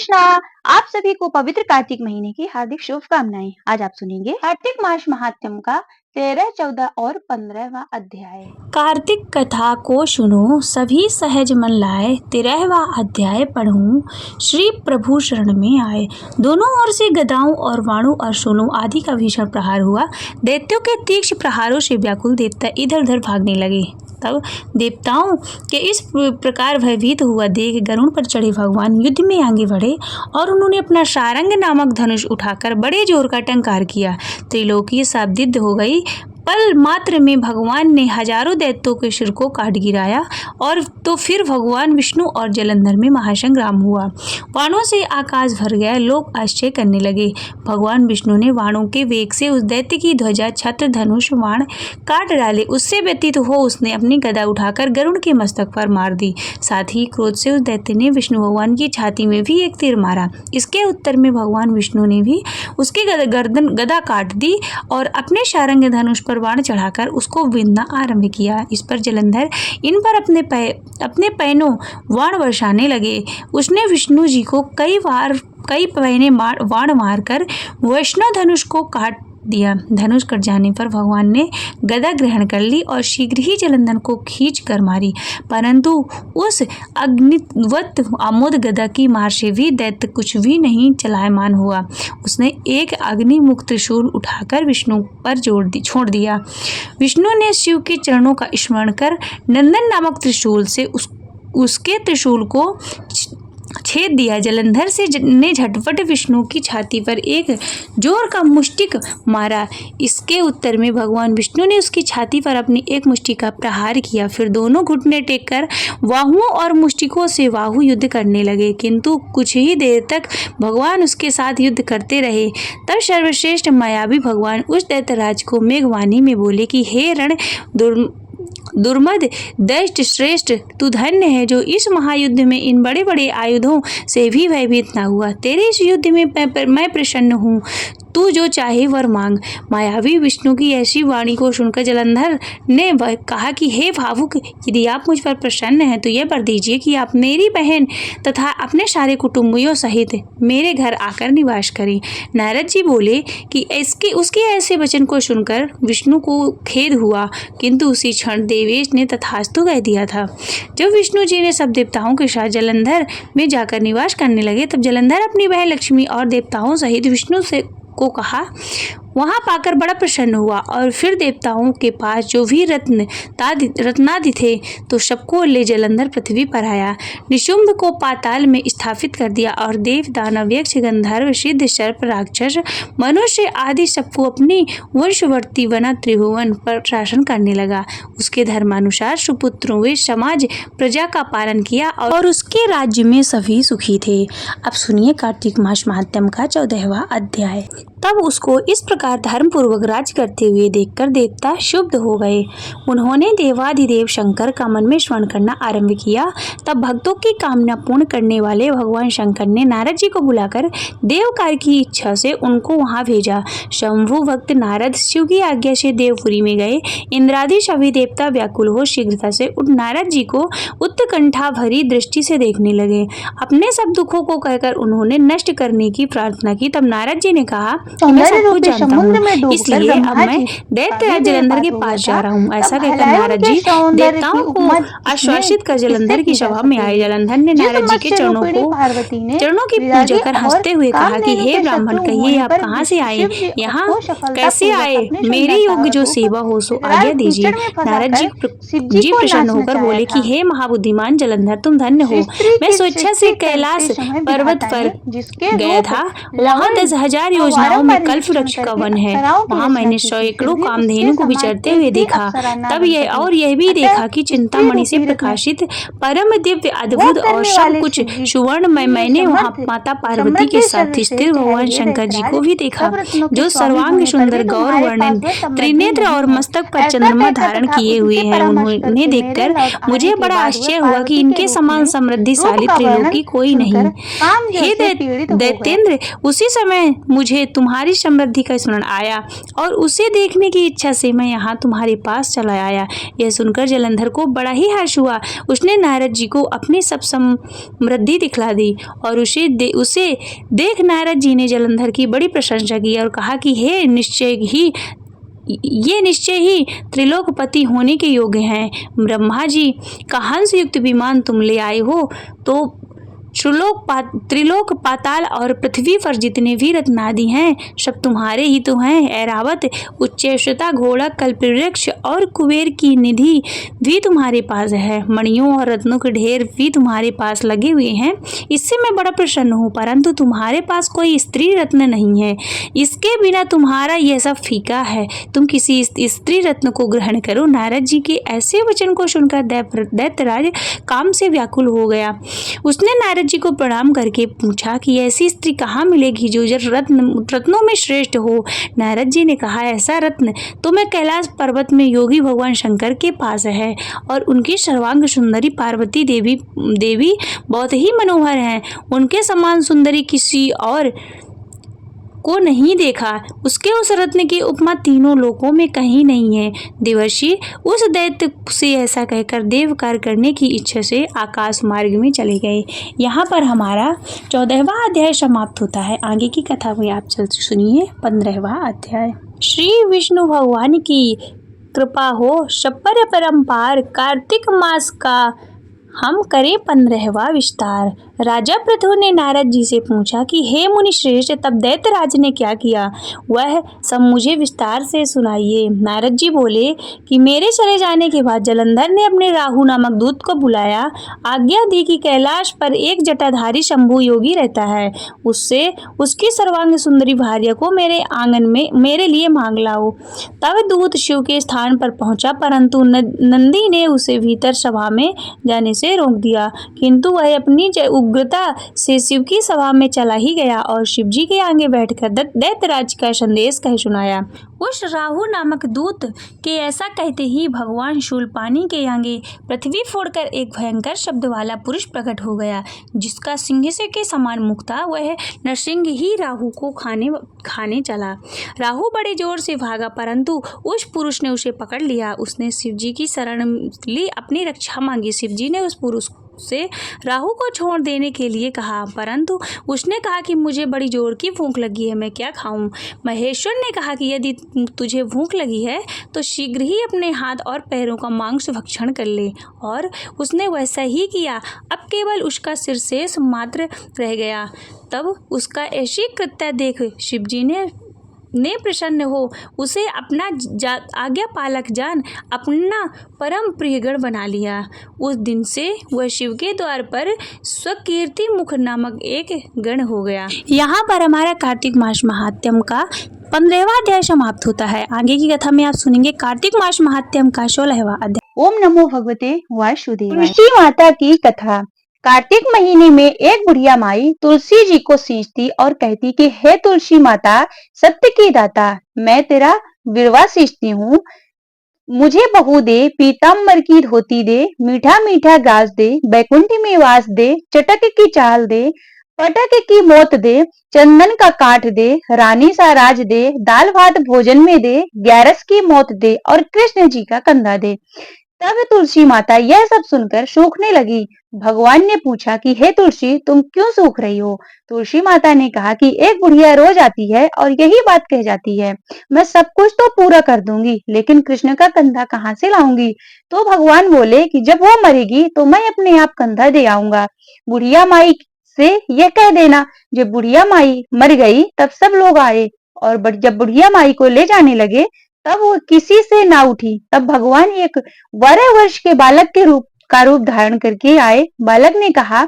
कृष्णा। आप सभी को पवित्र कार्तिक महीने की हार्दिक शुभकामनाएं। आज आप सुनेंगे कार्तिक मास महात्म्य का 13, 14 और 15वां अध्याय। कार्तिक कथा को सुनो, सभी सहज मन लाए, 13वां अध्याय पढ़ूं, श्री प्रभु शरण में आए। दोनों ओर से गदाओं और वाणों और शूलों आदि का भीषण प्रहार हुआ। दैत्यों के तीक्ष्ण प्रहारों से व्याकुल देवता इधर उधर भागने लगे। तब देवताओं के इस प्रकार भयभीत हुआ देख गरुड़ पर चढ़े भगवान युद्ध में आगे बढ़े और उन्होंने अपना सारंग नामक धनुष उठाकर बड़े जोर का टंकार किया। त्रिलोकी साब्दिद्ध हो गई। पल मात्र में भगवान ने हजारों दैत्यों के सिर को काट गिराया और तो फिर भगवान विष्णु और जलंधर में महासंग्राम हुआ। वाणों से आकाश भर गया। लोग आश्चर्य करने लगे। भगवान विष्णु ने वाणों के वेग से उस दैत्य की ध्वजा, छत्र, धनुष, बाण काट डाले। उससे व्यतीत हो उसने अपनी गदा उठाकर गरुड़ के मस्तक पर मार दी। साथ ही क्रोध से उस दैत्य ने विष्णु भगवान की छाती में भी एक तीर मारा। इसके उत्तर में भगवान विष्णु ने भी उसकी गदा काट दी और अपने सारंग धनुष पर बाण चढ़ाकर उसको बींधना आरंभ किया। इस पर जलंधर इन पर अपने पैनों बाण बरसाने लगे। उसने विष्णु जी को कई पैने बाण मारकर वैष्णव धनुष को काट दिया। धनुष कट जाने पर भगवान ने गदा ग्रहण कर ली और शीघ्र ही जलंधर को खींच कर मारी, परंतु उस अग्निवत आमोद गदा की मार से भी दैत्य कुछ भी नहीं चलायमान हुआ। उसने एक अग्निमुख त्रिशूल उठाकर विष्णु पर छोड़ दिया। विष्णु ने शिव के चरणों का स्मरण कर नंदन नामक त्रिशूल से उसके त्रिशूल को छेद दिया। जलंधर ने झटपट विष्णु की छाती पर एक जोर का मुष्टिक मारा। इसके उत्तर में भगवान विष्णु ने उसकी छाती पर अपनी एक मुष्टि का प्रहार किया। फिर दोनों घुटने टेक कर बाहुओं और मुष्टिकों से बाहु युद्ध करने लगे, किंतु कुछ ही देर तक भगवान उसके साथ युद्ध करते रहे। तब सर्वश्रेष्ठ मायावी भगवान उस दैत्यराज को मेघवाणी में बोले कि हे रण दुर्मद दैत्य श्रेष्ठ, तू धन्य है जो इस महायुद्ध में इन बड़े बड़े आयुधों से भी भयभीत न हुआ। तेरे इस युद्ध में मैं प्रसन्न हूँ। तू जो चाहे वर मांग। मायावी विष्णु की ऐसी वाणी को सुनकर जलंधर ने कहा कि हे भावुक, यदि आप मुझ पर प्रसन्न हैं तो यह वर दीजिए कि आप मेरी बहन तथा अपने सारे कुटुंबियों सहित मेरे घर आकर निवास करें। नारद जी बोले कि उसके ऐसे वचन को सुनकर विष्णु को खेद हुआ, किंतु उसी क्षण देवेश ने तथास्तु कह दिया था। जब विष्णु जी ने सब देवताओं के साथ जलंधर में जाकर निवास करने लगे, तब जलंधर अपनी बहन लक्ष्मी और देवताओं सहित विष्णु से को कहा वहां पाकर बड़ा प्रसन्न हुआ और फिर देवताओं के पास जो भी रत्नादि थे तो सबको ले जलंधर पृथ्वी पर आया। निशुंभ को पाताल में स्थापित कर दिया और देव, दानव, यक्ष, गंधर्व, सिद्ध, सर्प, राक्षस, मनुष्य आदि सबको अपनी वंशवर्ती बना त्रिभुवन पर शासन करने लगा। उसके धर्मानुसार सुपुत्रों वे समाज प्रजा का पालन किया और उसके राज्य में सभी सुखी थे। अब सुनिए कार्तिक मास महात्म्य का 14वां अध्याय। तब उसको इस प्रकार धर्म पूर्वक राज्य करते हुए देखकर देवता क्षुब्ध हो गए। उन्होंने देवाधिदेव शंकर का मन में स्मरण करना आरंभ किया। तब भक्तों की कामना पूर्ण करने वाले भगवान शंकर ने नारद जी को बुलाकर देव कार्य की इच्छा से उनको वहां भेजा। शंभु भक्त नारद शिव की आज्ञा से देवपुरी में गए। इंद्रादि सभी देवता व्याकुल हो शीघ्रता से उन नारद जी को उत्कंठा भरी दृष्टि से देखने लगे। अपने सब दुखों को कहकर उन्होंने नष्ट करने की प्रार्थना की। तब नारद जी ने कहा, मैं सब कुछ जानता हूँ, इसलिए अब मैं दैत्यराज जलंधर के पास जा रहा हूँ। ऐसा कहकर नारद जी देवताओं को आश्वासित कर जलंधर की सभा में आए। जलंधर ने नारद जी के चरणों की पूजा कर हंसते हुए कहा कि हे ब्राह्मण, कहिए आप कहाँ से आए, यहाँ कैसे आए, मेरे योग्य जो सेवा हो सो आज्ञा दीजिए। नारद जी प्रसन्न होकर बोले कि हे महाबुद्धिमान जलंधर, तुम धन्य हो। मैं स्वेच्छा से कैलाश पर्वत पर गया था। वहाँ 10,000 योजनाओं में कल्प वृक्ष का वन है। वहाँ मैंने सैकड़ों कामधेनु को विचरते हुए देखा। तब यह भी देखा कि चिंतामणि से प्रकाशित परम दिव्य अद्भुत और सब कुछ सुवर्ण में मैंने वहाँ माता पार्वती के साथ स्थिर भगवान शंकर जी को भी देखा, जो सर्वांग सुंदर गौर वर्णन त्रिनेत्र और मस्तक पर चंद्रमा धारण किए हुए हैं। उन्हें देखकर मुझे बड़ा आश्चर्य हुआ कि इनके समान समृद्धिशाली त्रिलोकी कोई नहीं। हे दैत्येंद्र, उसी समय मुझे तुम्हारी समृद्धि का स्मरण आया और उसे देखने की इच्छा से मैं यहाँ तुम्हारे पास चला आया। यह सुनकर जलंधर को बड़ा ही हर्ष हुआ। उसने नारद जी को अपनी सब समृद्धि दिखला दी और उसे देख नारद जी ने जलंधर की बड़ी प्रशंसा की और कहा कि ये निश्चय ही त्रिलोकपति होने के योग्य हैं। ब्रह्मा जी का हंस युक्त विमान तुम ले आए हो तो त्रिलोक पाताल और पृथ्वी पर जितने भी रत्नादि हैं सब तुम्हारे ही तो हैं। ऐरावत उच्चैश्रता घोड़ा कल्पवृक्ष और कुबेर की निधि भी तुम्हारे पास है। मणियों और रत्नों के ढेर भी तुम्हारे पास लगे हुए हैं। इससे मैं बड़ा प्रसन्न हूँ, परंतु तुम्हारे पास कोई स्त्री रत्न नहीं है। इसके बिना तुम्हारा यह सब फीका है। तुम किसी स्त्री रत्न को ग्रहण करो। नारद जी के ऐसे वचन को सुनकर दैत्यराज काम से व्याकुल हो गया। उसने नारद जी को प्रणाम करके पूछा कि ऐसी स्त्री कहाँ मिलेगी जो रत्नों में श्रेष्ठ हो। नारद जी ने कहा, ऐसा रत्न तो मैं कैलाश पर्वत में योगी भगवान शंकर के पास है और उनकी सर्वांग सुंदरी पार्वती देवी बहुत ही मनोहर हैं। उनके समान सुंदरी किसी और को नहीं देखा। उसके उस रत्न की उपमा तीनों लोकों में कहीं नहीं है। देवर्षि उस दैत्य से ऐसा कहकर देव कार्य करने की इच्छा से आकाश मार्ग में चले गए। यहाँ पर हमारा 14वां अध्याय समाप्त होता है। आगे की कथा में आप चल सुनिए 15वां अध्याय। श्री विष्णु भगवान की कृपा हो शपर परम्पार। कार्तिक मास का हम करें 15वां विस्तार। राजा पृथु ने नारद जी से पूछा कि हे मुनि श्रेष्ठ, तब दैत्यराज ने क्या किया, वह सब मुझे विस्तार से सुनाइए। नारद जी बोले कि मेरे चले जाने के बाद जलंधर ने अपने राहु नामक दूत को बुलाया, आज्ञा दी कि कैलाश पर एक जटाधारी शंभु योगी रहता है, उससे उसकी सर्वांग सुंदरी भार्या को मेरे आंगन में मेरे लिए मांग लाओ। तब दूत शिव के स्थान पर पहुंचा, परंतु नंदी ने उसे भीतर सभा में जाने से रोक दिया, किंतु वह अपनी उग्रता से शिव की सभा में चला ही गया और शिव जी के आगे बैठकर दैत्यराज का संदेश कह सुनाया। उस राहु नामक दूत के ऐसा कहते ही भगवान शूलपाणी के आगे पृथ्वी फोड़कर एक भयंकर शब्द वाला पुरुष प्रकट हो गया, जिसका सिंह से के समान मुख था। वह नरसिंह ही राहु को खाने चला। राहु बड़े जोर से भागा, परंतु उस पुरुष ने उसे पकड़ लिया। उसने शिव जी की शरण ली, अपनी रक्षा मांगी। शिव जी ने उस पुरुष से राहु को छोड़ देने के लिए कहा, परंतु उसने कहा कि मुझे बड़ी जोर की भूख लगी है, मैं क्या खाऊं। महेश्वर ने कहा कि यदि तुझे भूख लगी है तो शीघ्र ही अपने हाथ और पैरों का मांस भक्षण कर ले, और उसने वैसा ही किया। अब केवल उसका सिर शेष मात्र रह गया। तब उसका ऐसी कृत्य देख शिव जी ने प्रसन्न हो उसे अपना आज्ञा पालक जान अपना परम प्रियगण बना लिया। उस दिन से वह शिव के द्वार पर स्वकीर्ति मुख नामक एक गण हो गया। यहाँ पर हमारा कार्तिक मास महात्म्य का 15वां अध्याय समाप्त होता है। आगे की कथा में आप सुनेंगे कार्तिक मास महात्म्य का 16वां अध्याय। ओम नमो भगवते वासुदेवाय। तुलसी माता की कथा। कार्तिक महीने में एक बुढ़िया माई तुलसी जी को सींचती और कहती कि हे तुलसी माता, सत्य की दाता, मैं तेरा विरवा सींचती हूँ, मुझे बहू दे, पीताम्बर की धोती दे, मीठा मीठा ग्रास दे, बैकुंठ में वास दे, चटक की चाल दे, पटक की मौत दे, चंदन का काठ दे, रानी सा राज दे, दाल भात भोजन में दे, ग्यारस की मौत दे और कृष्ण जी का कंधा दे। तब तुलसी माता यह सब सुनकर सूखने लगी। भगवान ने पूछा कि हे तुलसी, तुम क्यों सूख रही हो। तुलसी माता ने कहा कि एक बुढ़िया रोज आती है और यही बात कह जाती है, मैं सब कुछ तो पूरा कर दूंगी, लेकिन कृष्ण का कंधा कहाँ से लाऊंगी। तो भगवान बोले कि जब वो मरेगी तो मैं अपने आप कंधा दे आऊंगा। बुढ़िया माई से यह कह देना, जब बुढ़िया माई मर गई तब सब लोग आए और जब बुढ़िया माई को ले जाने लगे तब वो किसी से ना उठी। तब भगवान एक 12 वर्ष के बालक के रूप धारण करके आए। बालक ने कहा,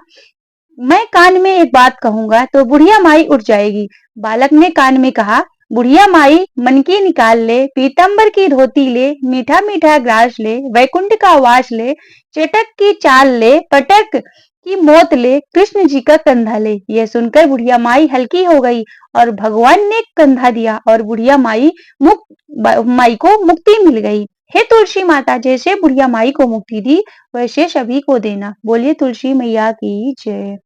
मैं कान में एक बात कहूंगा तो बुढ़िया माई उठ जाएगी। बालक ने कान में कहा, बुढ़िया माई मन की निकाल ले, पीताम्बर की धोती ले, मीठा मीठा ग्रास ले, वैकुंठ का वास ले, चटक की चाल ले, पटक की मौत ले, कृष्ण जी का कंधा ले। यह सुनकर बुढ़िया माई हल्की हो गई और भगवान ने कंधा दिया और बुढ़िया माई को मुक्ति मिल गई। हे तुलसी माता, जैसे बुढ़िया माई को मुक्ति दी वैसे सभी को देना। बोलिए तुलसी मैया की जय।